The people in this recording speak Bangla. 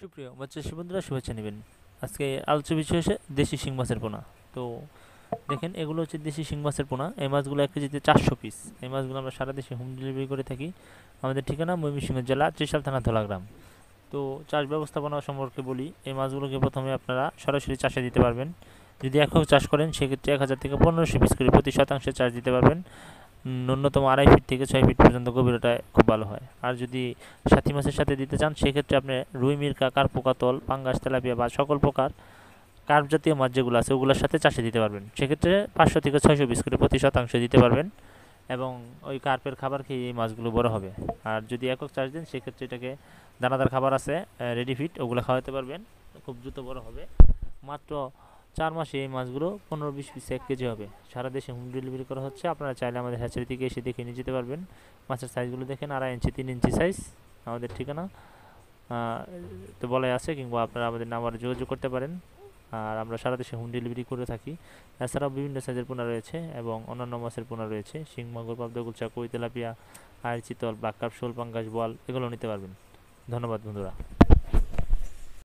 সুপ্রিয় মৎস্যচাষী বন্ধুরা, শুভেচ্ছা নেবেন। আজকে আলোচ্য বিষয় হচ্ছে দেশি শিং মাছের পোনা। তো দেখেন, এগুলো হচ্ছে দেশি শিং মাছের পোনা। এই মাছগুলো 1 কেজিতে 400 পিস। এই মাছগুলো আমরা সারা দেশে হোম ডেলিভারি করে থাকি। আমাদের ঠিকানা ময়মনসিংহ জেলা ত্রিশাল থানা ধলাগ্রাম। তো চাষ ব্যবস্থাপনা সম্পর্কে বলি, এই মাছগুলোকে প্রথমে আপনারা সরাসরি চাষে দিতে পারবেন। যদি একক চাষ করেন সেক্ষেত্রে 1000 থেকে 1500 পিস করে প্রতি শতাংশে চাষ দিতে পারবেন। ন্যূনতম 2.5 ফিট থেকে 6 ফিট পর্যন্ত গভীরতায় খুব ভালো হয়। আর যদি সাথী মাছের সাথে দিতে চান সেক্ষেত্রে আপনি রুই, মিরকা, কার্পো, কাতল, পাঙ্গাস, তেলাপিয়া বা সকল প্রকার কার্প জাতীয় মাছ যেগুলো আছে ওগুলোর সাথে চাষে দিতে পারবেন। সেক্ষেত্রে 500 থেকে 600 পিস করে প্রতি শতাংশে দিতে পারবেন, এবং ওই কার্পের খাবার খেয়ে এই মাছগুলো বড় হবে। আর যদি একক চাষ দেন সেক্ষেত্রে এটাকে দানাদার খাবার আছে, রেডি ফিট, ওগুলো খাওয়াতে পারবেন, খুব দ্রুত বড় হবে। মাত্র 4 মাসে এই মাছগুলো 15-20 পিস 1 কেজি হবে। সারা দেশে হোম ডেলিভারি করা হচ্ছে। আপনারা চাইলে আমাদের হ্যাচারি থেকে এসে দেখে নিয়ে যেতে পারবেন। মাছের সাইজগুলো দেখেন, 2.5 ইঞ্চি 3 ইঞ্চি সাইজ। আমাদের ঠিকানা তো বলাই আছে, কিংবা আপনারা আমাদের নাম্বারে যোগাযোগ করতে পারেন। আর আমরা সারা দেশে হোম ডেলিভারি করে থাকি। এছাড়াও বিভিন্ন সাইজের পোনা রয়েছে এবং অন্যান্য মাছের পোনা রয়েছে, শিং, মাগুর, পাবদা, গুলশা, কই, তেলাপিয়া, আইড়, চিতল, ব্ল্যাক কার্প, শোল, পাঙ্গাস, বোয়াল, এগুলো নিতে পারবেন। ধন্যবাদ বন্ধুরা।